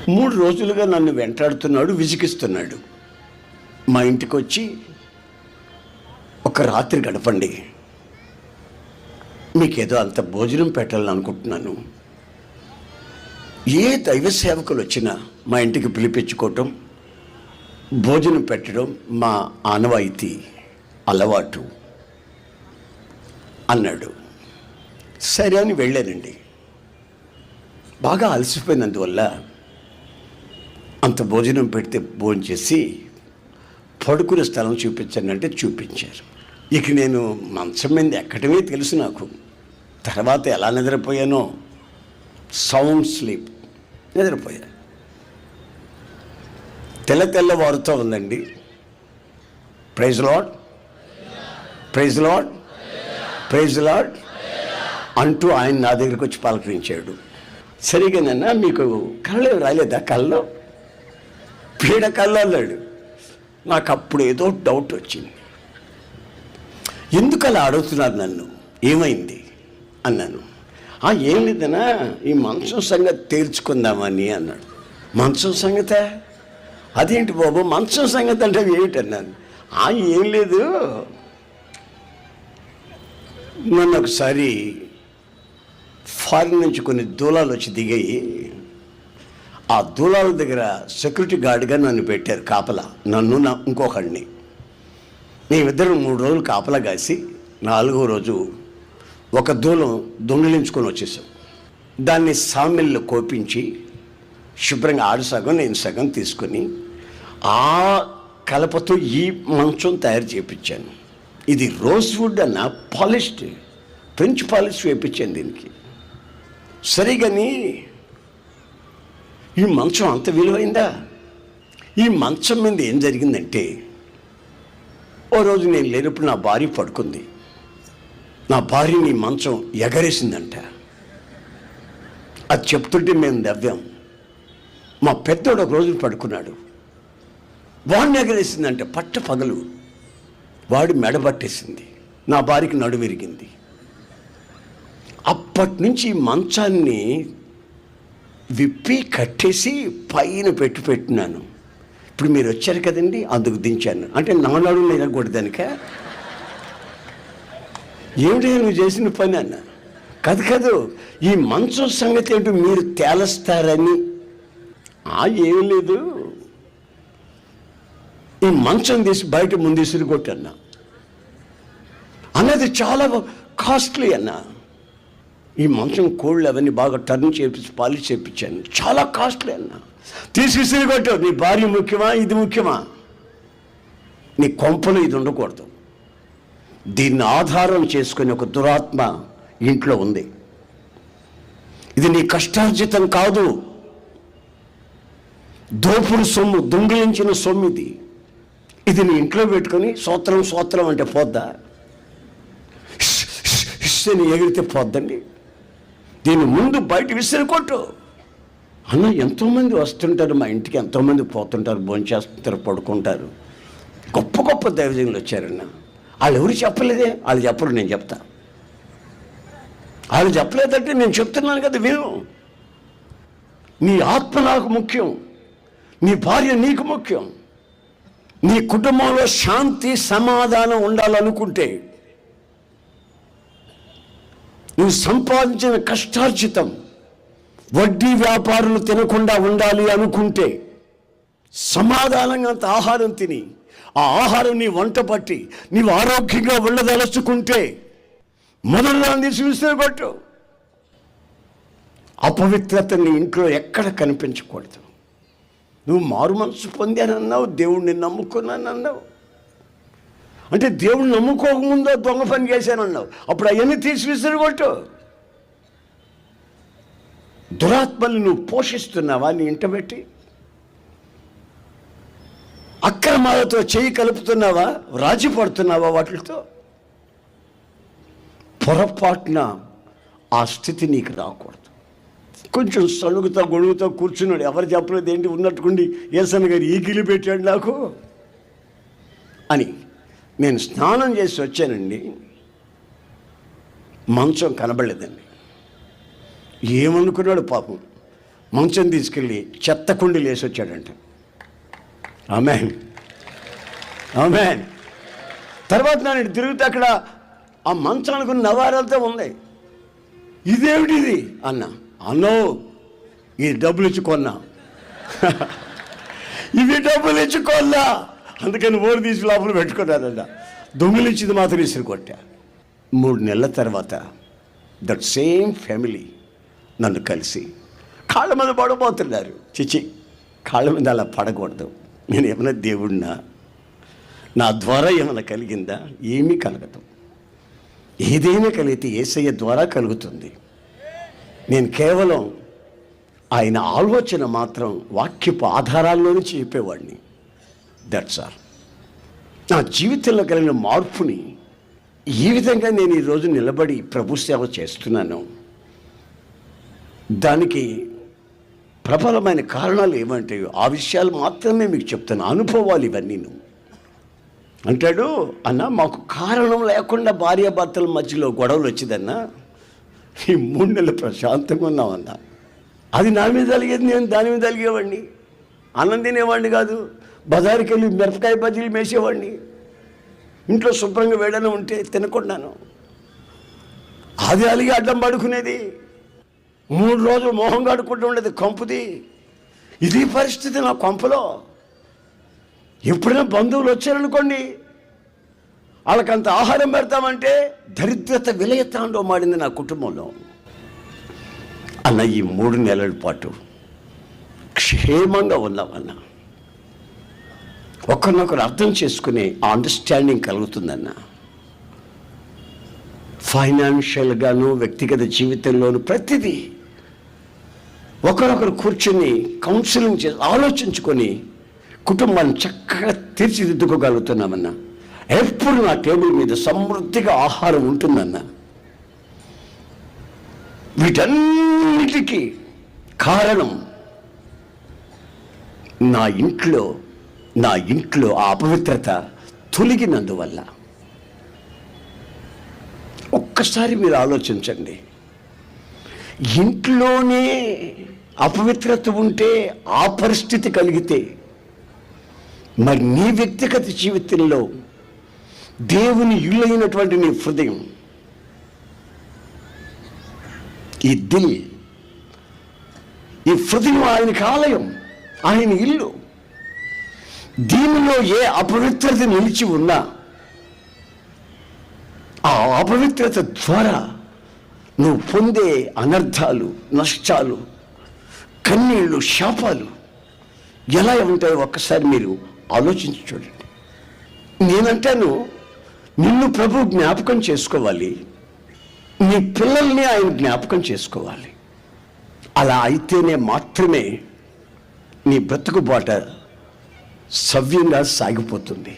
3 రోజులుగా నన్ను వెంటాడుతున్నాడు, విసిగిస్తున్నాడు. మా ఇంటికి వచ్చి ఒక రాత్రి గడపండి, మీకేదో అంత భోజనం పెట్టాలని అనుకుంటున్నాను. ఏ దైవ సేవకులు వచ్చినా మా ఇంటికి పిలిపించుకోవటం, భోజనం పెట్టడం మా ఆనవాయితీ, అలవాటు అన్నాడు. సరే అని వెళ్ళానండి. బాగా అలసిపోయినందువల్ల అంత భోజనం పెడితే భోంచేసి పడుకునే స్థలం చూపించానంటే చూపించారు. ఇక నేను మంచం మీద ఎక్కడమే తెలుసు నాకు. తర్వాత ఎలా నిద్రపోయానో, సౌండ్ స్లీప్, నిద్రపోయా. తెల్లవారుతో ఉందండి. Praise Lord, praise Lord, praise Lord అంటూ ఆయన నా దగ్గరికి వచ్చి పలకరించాడు. సరిగానన్నా మీకు కళ్ళు రాలేదా? కళ్ళు పీడ కళ్ళు అన్నాడు. నాకు అప్పుడు ఏదో డౌట్ వచ్చింది. ఎందుకు అలా అడుగుతున్నారు నన్ను, ఏమైంది అన్నాను. ఏం లేదన్నా, ఈ మంచం సంగతి తేల్చుకుందామని అన్నాడు. మంచం సంగతే? అదేంటి బాబు మంచం సంగతి అంటే ఏమిటన్నాను. ఏం లేదు, నన్ను ఒకసారి ఫారిన్ నుంచి కొన్ని దూలాలు వచ్చి దిగాయి. ఆ దూలాల దగ్గర సెక్యూరిటీ గార్డ్గా నన్ను పెట్టారు కాపలా, నన్ను ఇంకొకడిని. మేమిద్దరం 3 రోజులు కాపలా కాసి 4వ రోజు ఒక దూలం దొంగిలించుకొని వచ్చేసాం. దాన్ని సామిల్లో కోపించి శుభ్రంగా ఆడు సగం నేను సగం తీసుకొని ఆ కలపతో ఈ మంచం తయారు చేయించాను. ఇది రోజ్వుడ్ అన్న పాలిష్డ్, ఫ్రెంచ్ పాలిష్ వేయించాను దీనికి. సరిగాని ఈ మంచం అంత విలువైందా? ఈ మంచం మీద ఏం జరిగిందంటే, ఓ రోజు నేను లేనప్పుడు నా భార్య పడుకుంది. నా భార్యని మంచం ఎగరేసిందంట. అది చెప్తుంటే మేము నవ్వాం. మా పెద్దోడు ఒక రోజు పడుకున్నాడు, వాడిని ఎగరేసిందంటే పట్ట పగలు. వాడి మెడబట్టేసింది, నా భార్యకి నడు విరిగింది. అప్పటి నుంచి మంచాన్ని విప్పి కట్టేసి పైన పెట్టినాను. ఇప్పుడు మీరు వచ్చారు కదండి, అందుకు దించాను. అంటే నా నడుము విరగకూడదనిక? ఏమిటి నువ్వు చేసిన పని అన్న? కాదు, ఈ మంచం సంగతి ఏంటో మీరు తేలస్తారని. ఏం లేదు, ఈ మంచం తీసి బయట ముందు విసిరికొట్టన్నా. అన్నది చాలా కాస్ట్లీ అన్న. ఈ మంచం కోళ్ళు అవన్నీ బాగా టర్న్ చేపించి పాలిష్ చేయించాను, చాలా కాస్ట్లీ అన్న. తీసి విసిరికొట్టు. నీ భార్య ముఖ్యమా, ఇది ముఖ్యమా? నీ కొంపలు ఇది ఉండకూడదు. దీన్ని ఆధారం చేసుకుని ఒక దురాత్మ ఇంట్లో ఉంది. ఇది నీ కష్టార్జితం కాదు, దోపుడు సొమ్ము, దొంగిలించిన సొమ్ము ఇది. ఇది నీ ఇంట్లో పెట్టుకొని సోత్రం అంటే పోద్దా? హిస్సని ఎగిరితే పోద్దండి. దీని ముందు బయట విసిరికొట్టు అన్న. ఎంతోమంది వస్తుంటారు మా ఇంటికి, ఎంతోమంది పోతుంటారు, భోంచేస్తుంటారు, పడుకుంటారు. గొప్ప గొప్ప దైవజనులు వచ్చారన్న. వాళ్ళు ఎవరు చెప్పలేదే? వాళ్ళు చెప్పరు, నేను చెప్తా. వాళ్ళు చెప్పలేదంటే నేను చెప్తున్నాను కదా, విను. నీ ఆత్మ నాకు ముఖ్యం, నీ భార్య నీకు ముఖ్యం. నీ కుటుంబంలో శాంతి సమాధానం ఉండాలనుకుంటే, నువ్వు సంపాదించిన కష్టార్జితం వడ్డీ వ్యాపారులు తినకుండా ఉండాలి అనుకుంటే, సమాధానంగా అంత ఆహారం తిని ఆ ఆహారం నీ వంట పట్టి నీవు ఆరోగ్యంగా ఉండదలుచుకుంటే మొదలు దాన్ని విసిరికొట్టు. అపవిత్రతని ఇంట్లో ఎక్కడ కనిపించకూడదు. నువ్వు మారు మనసు పొందానన్నావు, దేవుణ్ణి నమ్ముకున్నానన్నావు. అంటే దేవుణ్ణి నమ్ముకోకముందో దొంగ పని చేశానన్నావు. అప్పుడు అవన్నీ తీసి విసిరికొట్టు. దురాత్మల్ని నువ్వు పోషిస్తున్నావా నీ ఇంట పెట్టి? అక్రమాలతో చేయి కలుపుతున్నావా? రాజీ పడుతున్నావా వాటితో? పొరపాటున ఆ స్థితి నీకు రాకూడదు. కొంచెం సలుగుతా గొడుగుతా కూర్చున్నాడు. ఎవరు చెప్పలేదు ఏంటి ఉన్నట్టుకుండి ఏసన్న గారు ఈ గిలి పెట్టాడు నాకు అని. నేను స్నానం చేసి వచ్చానండి, మంచం కనబడలేదండి. ఏమనుకున్నాడు పాపం. మంచం తీసుకెళ్ళి చెత్త కుండీలు వేసి వచ్చాడంట. ఆమేన్, ఆమేన్. తర్వాత నేను తిరుగుతే అక్కడ ఆ మంచానికి నవారాలతో ఉంది. ఇదేమిటిది అన్నో ఇది డబ్బులు ఇచ్చి కొన్నా. ఇవి డబ్బులు ఇచ్చి కొన్నా, అందుకని ఓడి తీసి లోపల పెట్టుకున్నారంట. దొంగలు ఇచ్చింది మాత్రం ఇసురు కొట్టా. 3 నెలల తర్వాత దట్ సేమ్ ఫ్యామిలీ నన్ను కలిసి కాళ్ళ మీద పడబోతున్నారు. చిచి, కాళ్ళ మీద అలా పడకూడదు. నేను ఏమైనా దేవుడినా? నా ద్వారా ఏమైనా కలిగిందా? ఏమీ కలగదు. ఏదైనా కలిగితే యేసయ్య ద్వారా కలుగుతుంది. నేను కేవలం ఆయన ఆలోచన మాత్రం వాక్యపు ఆధారాల్లో నుంచి చెప్పేవాడిని. That's all. నా జీవితంలో కలిగిన మార్పుని ఈ విధంగా నేను ఈరోజు నిలబడి ప్రభు సేవ చేస్తున్నాను. దానికి ప్రబలమైన కారణాలు ఏమంటే ఆ విషయాలు మాత్రమే మీకు చెప్తాను. అనుభవాలు ఇవన్నీ. అంటాడు, అన్న మాకు కారణం లేకుండా భార్యాభర్తల మధ్యలో గొడవలు వచ్చిందన్నా, ఈ 3 నెలలు ప్రశాంతంగా ఉన్నామన్నా. అది నా మీద కలిగేది, నేను దాని మీద కలిగేవాడిని. అన్నం తినేవాడిని కాదు, బజారుకి వెళ్ళి మిరపకాయ బజ్జీలు మేసేవాడిని. ఇంట్లో శుభ్రంగా వేడన ఉంటే తినకుండాను. అది అలిగి అడ్డం పడుకునేది. 3 రోజులు మొహం కడుక్కుంటూ ఉండేది కంపుది. ఇది పరిస్థితి నా కొంపలో. ఎప్పుడైనా బంధువులు వచ్చారనుకోండి, వాళ్ళకంత ఆహారం పెడతామంటే దరిద్రత విలయతాండవం మాడింది నా కుటుంబంలో. అన్న ఈ 3 నెలల పాటు క్షేమంగా ఉన్నామన్న. ఒకరినొకరు అర్థం చేసుకునే అండర్స్టాండింగ్ కలుగుతుందన్న. ఫైనాన్షియల్గాను వ్యక్తిగత జీవితంలోనూ ప్రతిదీ ఒకరొకరు కూర్చొని కౌన్సిలింగ్ చేసి ఆలోచించుకొని కుటుంబాన్ని చక్కగా తీర్చిదిద్దుకోగలుగుతున్నామన్నా. ఎప్పుడు నా టేబుల్ మీద సమృద్ధిగా ఆహారం ఉంటుందన్న. వీటన్నిటికీ కారణం నా ఇంట్లో ఆ అపవిత్రత తొలగినందువల్ల. ఒక్కసారి మీరు ఆలోచించండి. ఇంట్లోనే అపవిత్రత ఉంటే, ఆ పరిస్థితి కలిగితే, మరి నీ వ్యక్తిగత జీవితంలో దేవుని ఇల్లైనటువంటి నీ హృదయం, ఈ దిల్, ఈ హృదయం ఆయనకి ఆలయం, ఆయన ఇల్లు. దీనిలో ఏ అపవిత్రత నిలిచి ఉన్నా ఆ అపవిత్రత ద్వారా నువ్వు పొందే అనర్థాలు, నష్టాలు, కన్నీళ్ళు, శాపాలు ఎలా ఉంటాయో ఒక్కసారి మీరు ఆలోచించి చూడండి. నేనంటాను, నిన్ను ప్రభు జ్ఞాపకం చేసుకోవాలి, నీ పిల్లల్ని ఆయన జ్ఞాపకం చేసుకోవాలి. అలా అయితేనే మాత్రమే నీ బ్రతుకు బాట సవ్యంగా సాగిపోతుంది.